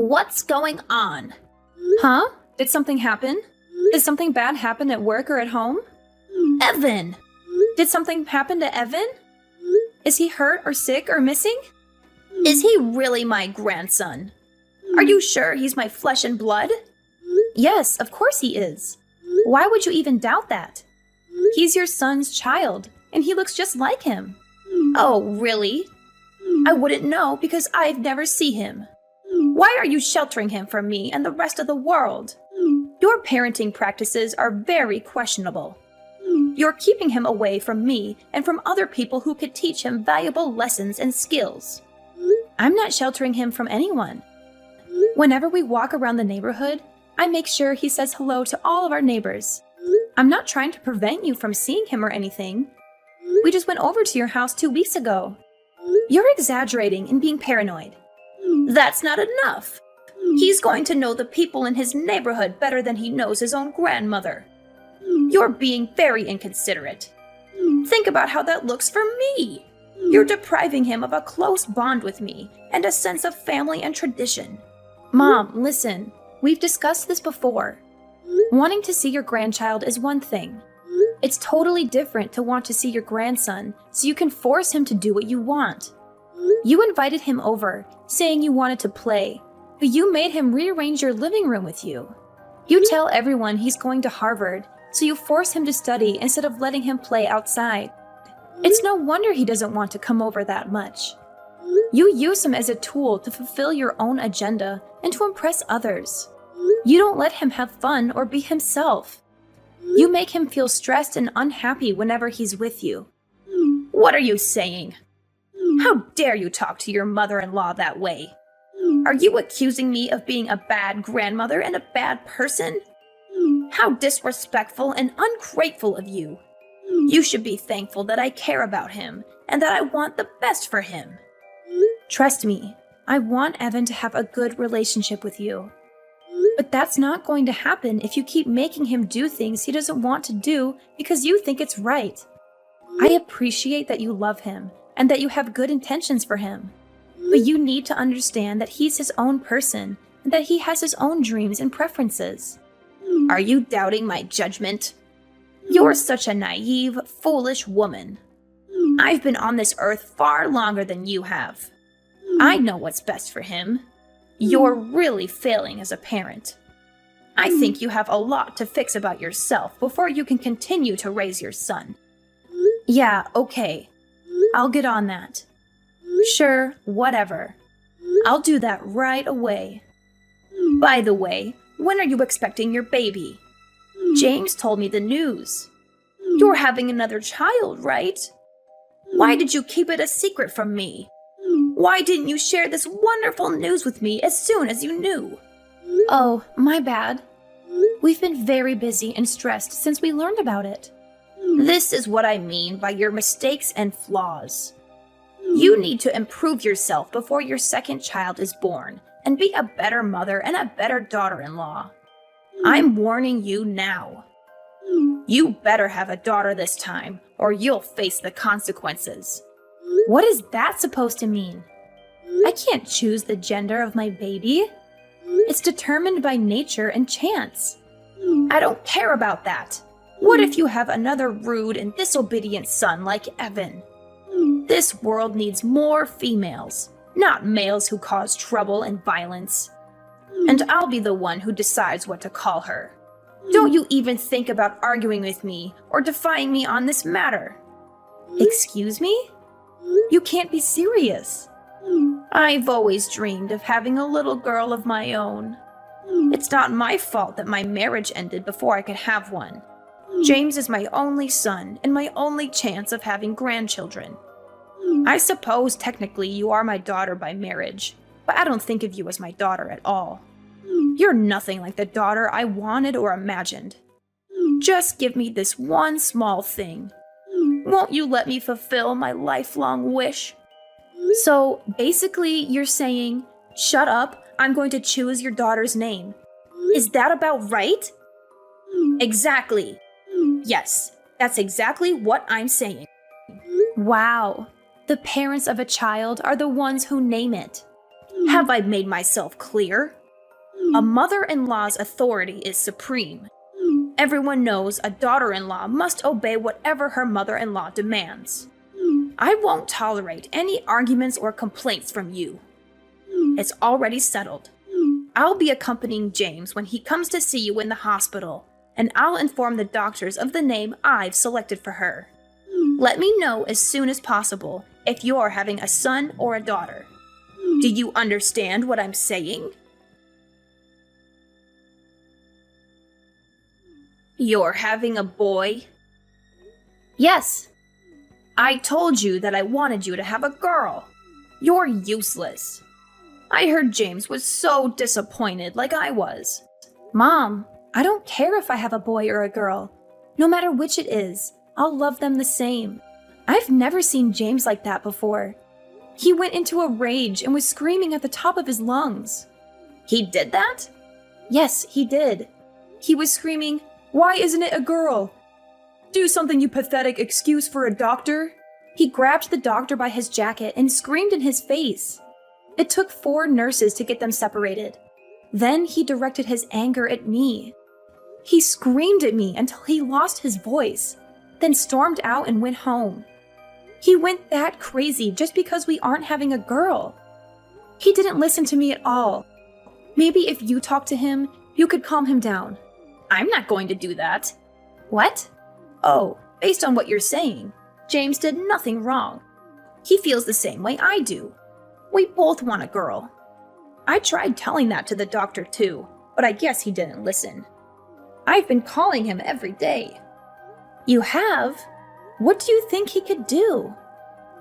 What's going on? Huh? Did something happen? Did something bad happen at work or at home? Evan! Did something happen to Evan? Is he hurt or sick or missing? Is he really my grandson? Are you sure he's my flesh and blood? Yes, of course he is. Why would you even doubt that? He's your son's child, and he looks just like him. Oh, really? I wouldn't know because I've never seen him. Why are you sheltering him from me and the rest of the world? Your parenting practices are very questionable. You're keeping him away from me and from other people who could teach him valuable lessons and skills. I'm not sheltering him from anyone. Whenever we walk around the neighborhood, I make sure he says hello to all of our neighbors. I'm not trying to prevent you from seeing him or anything. We just went over to your house 2 weeks ago. You're exaggerating and being paranoid. That's not enough. He's going to know the people in his neighborhood better than he knows his own grandmother. You're being very inconsiderate. Think about how that looks for me. You're depriving him of a close bond with me and a sense of family and tradition. Mom, listen. We've discussed this before. Wanting to see your grandchild is one thing. It's totally different to want to see your grandson so you can force him to do what you want. You invited him over, saying you wanted to play, but you made him rearrange your living room with you. You tell everyone he's going to Harvard, so you force him to study instead of letting him play outside. It's no wonder he doesn't want to come over that much. You use him as a tool to fulfill your own agenda and to impress others. You don't let him have fun or be himself. You make him feel stressed and unhappy whenever he's with you. What are you saying? How dare you talk to your mother-in-law that way? Are you accusing me of being a bad grandmother and a bad person? How disrespectful and ungrateful of you. You should be thankful that I care about him and that I want the best for him. Trust me, I want Evan to have a good relationship with you. But that's not going to happen if you keep making him do things he doesn't want to do because you think it's right. I appreciate that you love him and that you have good intentions for him. But you need to understand that he's his own person and that he has his own dreams and preferences. Are you doubting my judgment? You're such a naive, foolish woman. I've been on this earth far longer than you have. I know what's best for him. You're really failing as a parent. I think you have a lot to fix about yourself before you can continue to raise your son. Yeah, okay. I'll get on that. Sure, whatever. I'll do that right away. By the way, when are you expecting your baby? James told me the news. You're having another child, right? Why did you keep it a secret from me? Why didn't you share this wonderful news with me as soon as you knew? Oh, my bad. We've been very busy and stressed since we learned about it. This is what I mean by your mistakes and flaws. You need to improve yourself before your second child is born and be a better mother and a better daughter-in-law. I'm warning you now. You better have a daughter this time, or you'll face the consequences. What is that supposed to mean? I can't choose the gender of my baby. It's determined by nature and chance. I don't care about that. What if you have another rude and disobedient son like Evan? This world needs more females, not males who cause trouble and violence. And I'll be the one who decides what to call her. Don't you even think about arguing with me or defying me on this matter. Excuse me? You can't be serious. I've always dreamed of having a little girl of my own. It's not my fault that my marriage ended before I could have one. James is my only son and my only chance of having grandchildren. I suppose technically you are my daughter by marriage, but I don't think of you as my daughter at all. You're nothing like the daughter I wanted or imagined. Just give me this one small thing. Won't you let me fulfill my lifelong wish? So basically you're saying, shut up, I'm going to choose your daughter's name. Is that about right? Exactly. Yes, that's exactly what I'm saying. Wow. The parents of a child are the ones who name it. Have I made myself clear? A mother-in-law's authority is supreme. Everyone knows a daughter-in-law must obey whatever her mother-in-law demands. I won't tolerate any arguments or complaints from you. It's already settled. I'll be accompanying James when he comes to see you in the hospital, and I'll inform the doctors of the name I've selected for her. Let me know as soon as possible if you're having a son or a daughter. Do you understand what I'm saying? You're having a boy? Yes. I told you that I wanted you to have a girl. You're useless. I heard James was so disappointed like I was. Mom, I don't care if I have a boy or a girl. No matter which it is, I'll love them the same. I've never seen James like that before. He went into a rage and was screaming at the top of his lungs. He did that? Yes, he did. He was screaming, "Why isn't it a girl? Do something, you pathetic excuse for a doctor." He grabbed the doctor by his jacket and screamed in his face. It took 4 nurses to get them separated. Then he directed his anger at me. He screamed at me until he lost his voice, then stormed out and went home. He went that crazy just because we aren't having a girl. He didn't listen to me at all. Maybe if you talk to him, you could calm him down. I'm not going to do that. What? Oh, based on what you're saying, James did nothing wrong. He feels the same way I do. We both want a girl. I tried telling that to the doctor too, but I guess he didn't listen. I've been calling him every day. You have? What do you think he could do?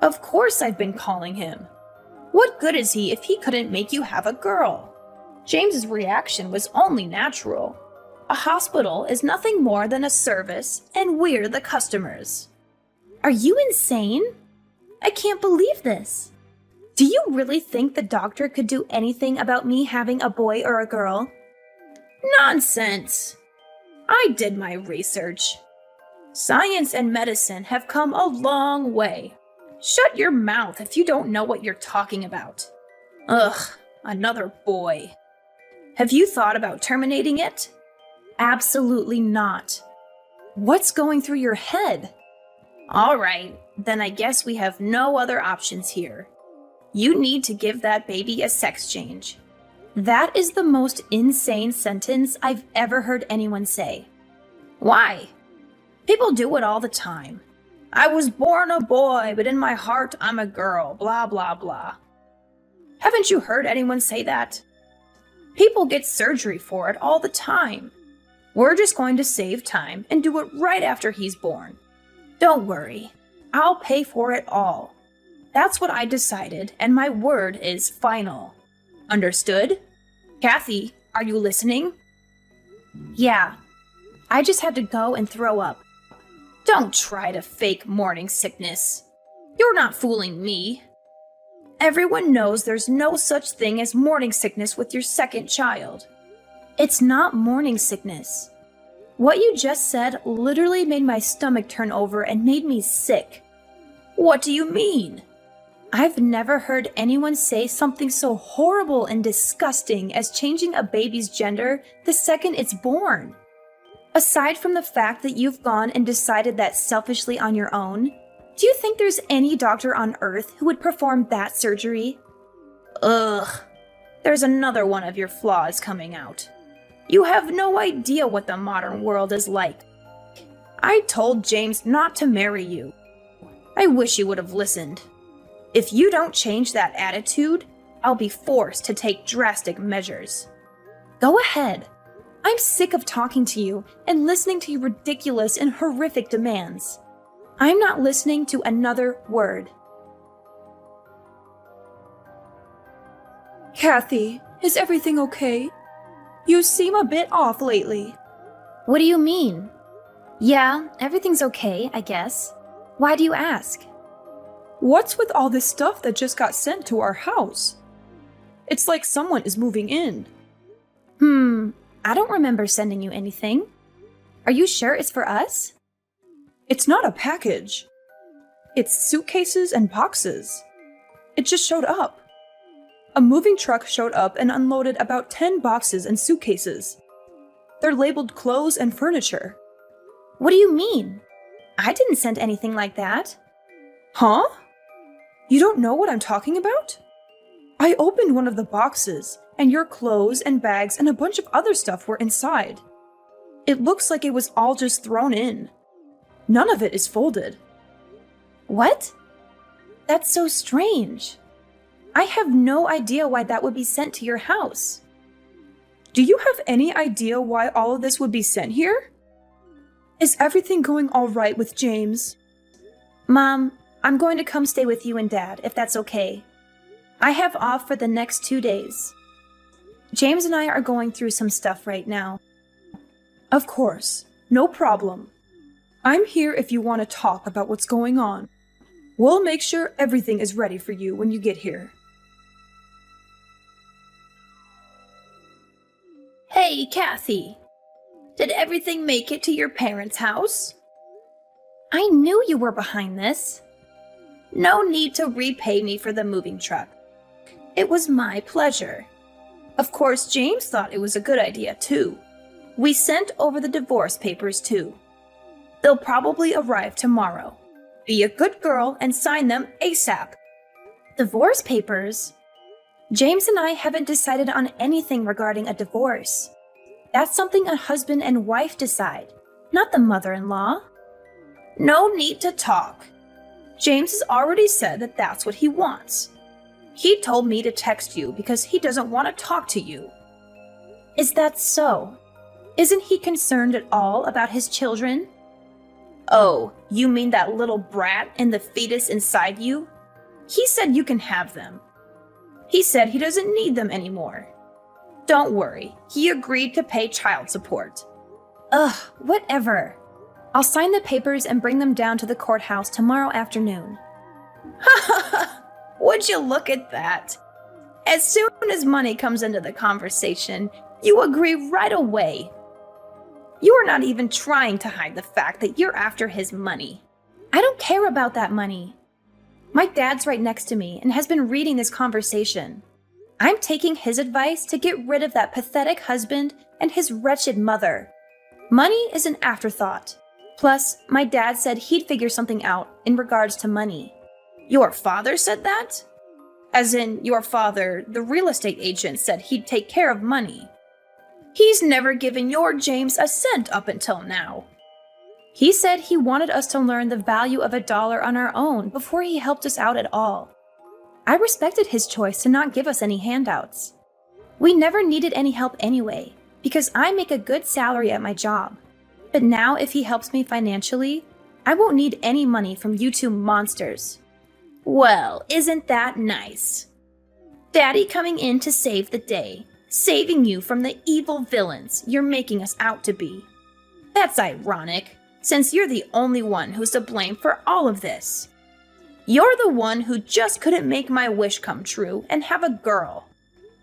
Of course I've been calling him. What good is he if he couldn't make you have a girl? James's reaction was only natural. A hospital is nothing more than a service, and we're the customers. Are you insane? I can't believe this. Do you really think the doctor could do anything about me having a boy or a girl? Nonsense! I did my research. Science and medicine have come a long way. Shut your mouth if you don't know what you're talking about. Ugh, another boy. Have you thought about terminating it? Absolutely not. What's going through your head? All right, then I guess we have no other options here. You need to give that baby a sex change. That is the most insane sentence I've ever heard anyone say. Why? People do it all the time. I was born a boy, but in my heart I'm a girl, blah, blah, blah. Haven't you heard anyone say that? People get surgery for it all the time. We're just going to save time and do it right after he's born. Don't worry, I'll pay for it all. That's what I decided, and my word is final. Understood? Kathy, are you listening? Yeah. I just had to go and throw up. Don't try to fake morning sickness. You're not fooling me. Everyone knows there's no such thing as morning sickness with your second child. It's not morning sickness. What you just said literally made my stomach turn over and made me sick. What do you mean? I've never heard anyone say something so horrible and disgusting as changing a baby's gender the second it's born. Aside from the fact that you've gone and decided that selfishly on your own, do you think there's any doctor on Earth who would perform that surgery? Ugh, there's another one of your flaws coming out. You have no idea what the modern world is like. I told James not to marry you. I wish he would have listened. If you don't change that attitude, I'll be forced to take drastic measures. Go ahead. I'm sick of talking to you and listening to your ridiculous and horrific demands. I'm not listening to another word. Kathy, is everything okay? You seem a bit off lately. What do you mean? Yeah, everything's okay, I guess. Why do you ask? What's with all this stuff that just got sent to our house? It's like someone is moving in. I don't remember sending you anything. Are you sure it's for us? It's not a package. It's suitcases and boxes. It just showed up. A moving truck showed up and unloaded about 10 boxes and suitcases. They're labeled clothes and furniture. What do you mean? I didn't send anything like that. Huh? You don't know what I'm talking about? I opened one of the boxes, and your clothes and bags and a bunch of other stuff were inside. It looks like it was all just thrown in. None of it is folded. What? That's so strange. I have no idea why that would be sent to your house. Do you have any idea why all of this would be sent here? Is everything going all right with James? Mom, I'm going to come stay with you and Dad, if that's okay. I have off for the next 2 days. James and I are going through some stuff right now. Of course, no problem. I'm here if you want to talk about what's going on. We'll make sure everything is ready for you when you get here. Hey, Kathy. Did everything make it to your parents' house? I knew you were behind this. No need to repay me for the moving truck. It was my pleasure. Of course, James thought it was a good idea, too. We sent over the divorce papers, too. They'll probably arrive tomorrow. Be a good girl and sign them ASAP. Divorce papers? James and I haven't decided on anything regarding a divorce. That's something a husband and wife decide, not the mother-in-law. No need to talk. James has already said that that's what he wants. He told me to text you because he doesn't want to talk to you. Is that so? Isn't he concerned at all about his children? Oh, you mean that little brat and the fetus inside you? He said you can have them. He said he doesn't need them anymore. Don't worry, he agreed to pay child support. Ugh, whatever. I'll sign the papers and bring them down to the courthouse tomorrow afternoon. Would you look at that? As soon as money comes into the conversation, you agree right away. You are not even trying to hide the fact that you're after his money. I don't care about that money. My dad's right next to me and has been reading this conversation. I'm taking his advice to get rid of that pathetic husband and his wretched mother. Money is an afterthought. Plus, my dad said he'd figure something out in regards to money. Your father said that? As in, your father, the real estate agent, said he'd take care of money. He's never given your James a cent up until now. He said he wanted us to learn the value of $1 on our own before he helped us out at all. I respected his choice to not give us any handouts. We never needed any help anyway, because I make a good salary at my job. But now if he helps me financially, I won't need any money from you two monsters. Well, isn't that nice? Daddy coming in to save the day, saving you from the evil villains you're making us out to be. That's ironic, since you're the only one who's to blame for all of this. You're the one who just couldn't make my wish come true and have a girl.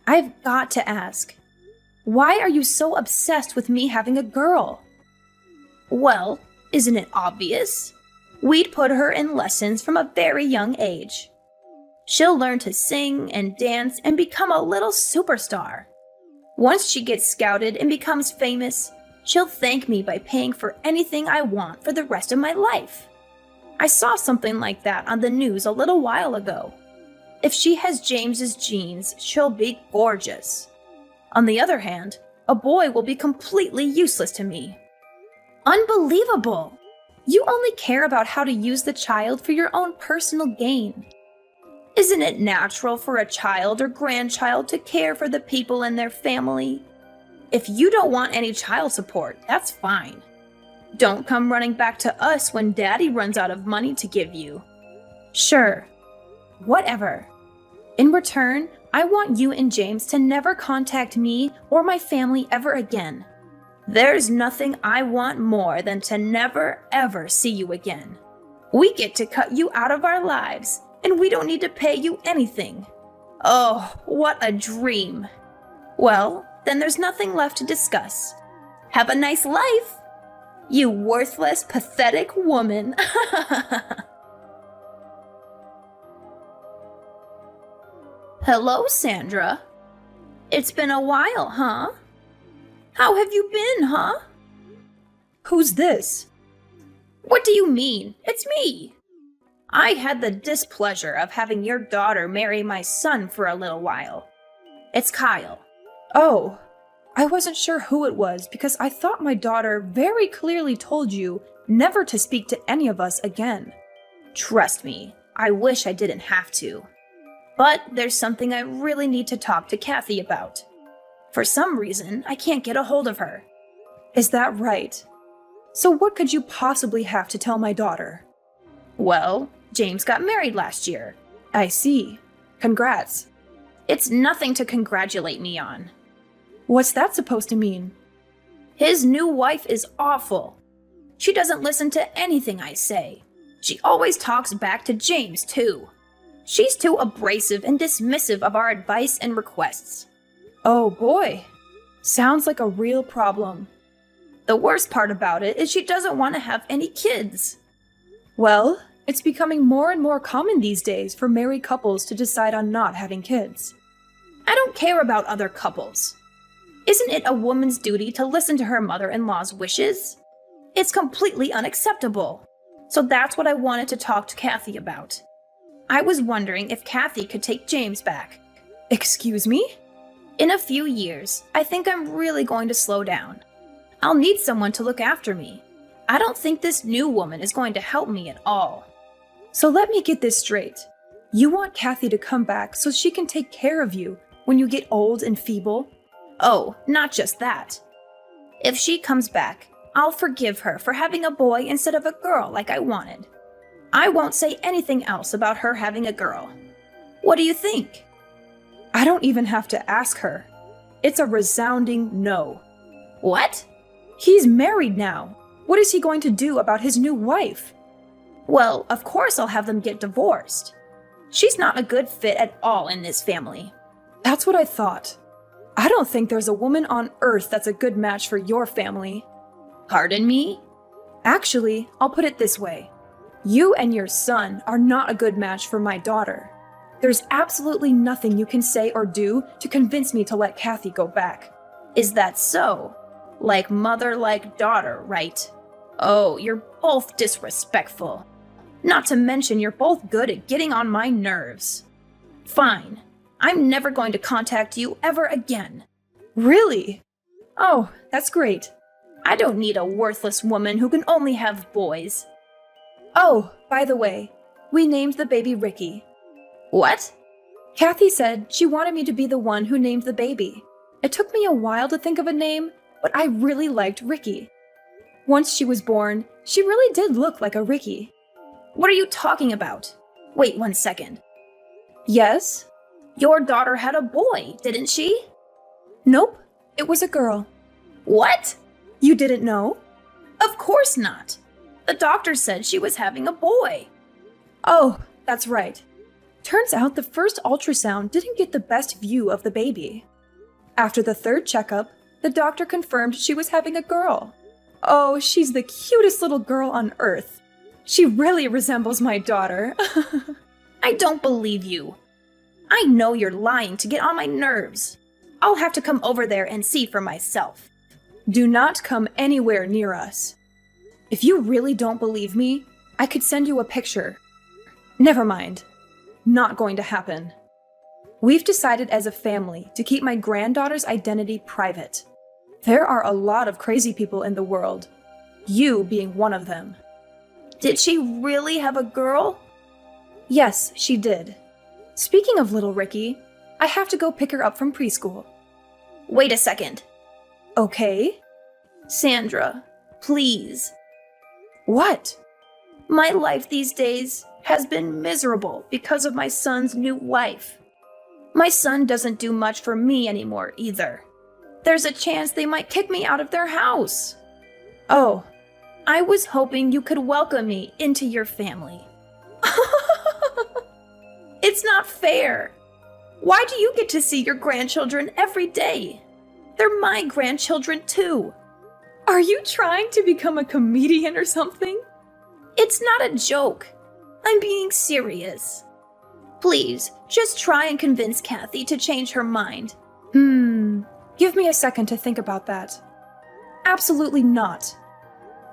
I've got to ask, why are you so obsessed with me having a girl? Well, isn't it obvious? We'd put her in lessons from a very young age. She'll learn to sing and dance and become a little superstar. Once she gets scouted and becomes famous, she'll thank me by paying for anything I want for the rest of my life. I saw something like that on the news a little while ago. If she has James's genes, she'll be gorgeous. On the other hand, a boy will be completely useless to me. Unbelievable! You only care about how to use the child for your own personal gain. Isn't it natural for a child or grandchild to care for the people in their family? If you don't want any child support, that's fine. Don't come running back to us when Daddy runs out of money to give you. Sure. Whatever. In return, I want you and James to never contact me or my family ever again. There's nothing I want more than to never, ever see you again. We get to cut you out of our lives, and we don't need to pay you anything. Oh, what a dream. Well, then there's nothing left to discuss. Have a nice life, you worthless, pathetic woman. Hello, Sandra. It's been a while, huh? How have you been, huh? Who's this? What do you mean? It's me. I had the displeasure of having your daughter marry my son for a little while. It's Kyle. Oh, I wasn't sure who it was because I thought my daughter very clearly told you never to speak to any of us again. Trust me, I wish I didn't have to. But there's something I really need to talk to Kathy about. For some reason, I can't get a hold of her. Is that right? So what could you possibly have to tell my daughter? Well, James got married last year. I see. Congrats. It's nothing to congratulate me on. What's that supposed to mean? His new wife is awful. She doesn't listen to anything I say. She always talks back to James, too. She's too abrasive and dismissive of our advice and requests. Oh boy. Sounds like a real problem. The worst part about it is she doesn't want to have any kids. Well, it's becoming more and more common these days for married couples to decide on not having kids. I don't care about other couples. Isn't it a woman's duty to listen to her mother-in-law's wishes? It's completely unacceptable. So that's what I wanted to talk to Kathy about. I was wondering if Kathy could take James back. Excuse me? In a few years, I think I'm really going to slow down. I'll need someone to look after me. I don't think this new woman is going to help me at all. So let me get this straight. You want Kathy to come back so she can take care of you when you get old and feeble? Oh, not just that. If she comes back, I'll forgive her for having a boy instead of a girl like I wanted. I won't say anything else about her having a girl. What do you think? I don't even have to ask her. It's a resounding no. What? He's married now. What is he going to do about his new wife? Well, of course I'll have them get divorced. She's not a good fit at all in this family. That's what I thought. I don't think there's a woman on earth that's a good match for your family. Pardon me? Actually, I'll put it this way. You and your son are not a good match for my daughter. There's absolutely nothing you can say or do to convince me to let Kathy go back. Is that so? Like mother, like daughter, right? Oh, you're both disrespectful. Not to mention you're both good at getting on my nerves. Fine. I'm never going to contact you ever again. Really? Oh, that's great. I don't need a worthless woman who can only have boys. Oh, by the way, we named the baby Ricky. What? Kathy said she wanted me to be the one who named the baby. It took me a while to think of a name, but I really liked Ricky. Once she was born, she really did look like a Ricky. What are you talking about? Wait 1 second. Yes? Your daughter had a boy, didn't she? Nope, it was a girl. What? You didn't know? Of course not. The doctor said she was having a boy. Oh, that's right. Turns out the first ultrasound didn't get the best view of the baby. After the third checkup, the doctor confirmed she was having a girl. Oh, she's the cutest little girl on earth. She really resembles my daughter. I don't believe you. I know you're lying to get on my nerves. I'll have to come over there and see for myself. Do not come anywhere near us. If you really don't believe me, I could send you a picture. Never mind. Not going to happen. We've decided as a family to keep my granddaughter's identity private. There are a lot of crazy people in the world, you being one of them. Did she really have a girl? Yes, she did. Speaking of little Ricky, I have to go pick her up from preschool. Wait a second. Okay? Sandra, please. What? My life these days has been miserable because of my son's new wife. My son doesn't do much for me anymore either. There's a chance they might kick me out of their house. Oh, I was hoping you could welcome me into your family. It's not fair. Why do you get to see your grandchildren every day? They're my grandchildren too. Are you trying to become a comedian or something? It's not a joke. I'm being serious. Please, just try and convince Kathy to change her mind. Give me a second to think about that. Absolutely not.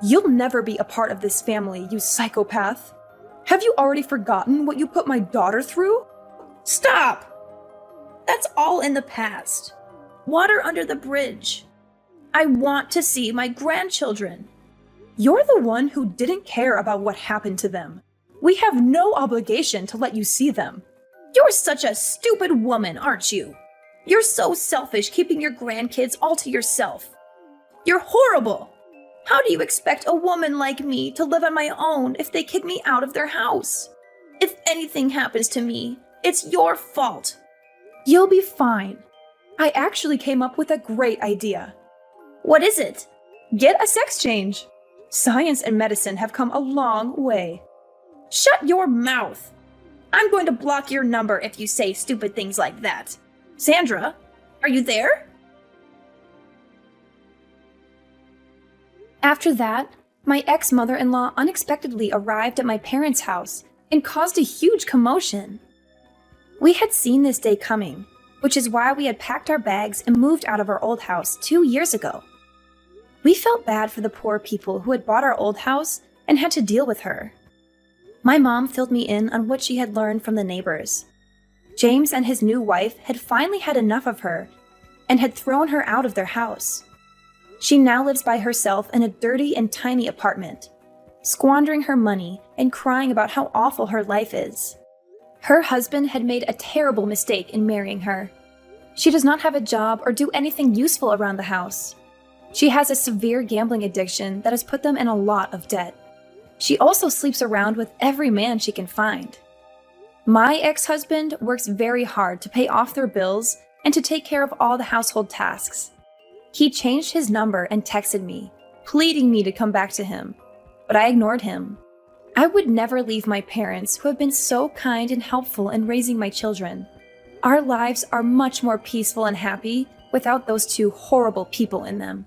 You'll never be a part of this family, you psychopath. Have you already forgotten what you put my daughter through? Stop! That's all in the past. Water under the bridge. I want to see my grandchildren. You're the one who didn't care about what happened to them. We have no obligation to let you see them. You're such a stupid woman, aren't you? You're so selfish keeping your grandkids all to yourself. You're horrible. How do you expect a woman like me to live on my own if they kick me out of their house? If anything happens to me, it's your fault. You'll be fine. I actually came up with a great idea. What is it? Get a sex change. Science and medicine have come a long way. Shut your mouth. I'm going to block your number if you say stupid things like that. Sandra, are you there? After that, my ex-mother-in-law unexpectedly arrived at my parents' house and caused a huge commotion. We had seen this day coming, which is why we had packed our bags and moved out of our old house 2 years ago. We felt bad for the poor people who had bought our old house and had to deal with her. My mom filled me in on what she had learned from the neighbors. James and his new wife had finally had enough of her and had thrown her out of their house. She now lives by herself in a dirty and tiny apartment, squandering her money and crying about how awful her life is. Her husband had made a terrible mistake in marrying her. She does not have a job or do anything useful around the house. She has a severe gambling addiction that has put them in a lot of debt. She also sleeps around with every man she can find. My ex-husband works very hard to pay off their bills and to take care of all the household tasks. He changed his number and texted me, pleading me to come back to him, but I ignored him. I would never leave my parents, who have been so kind and helpful in raising my children. Our lives are much more peaceful and happy without those two horrible people in them.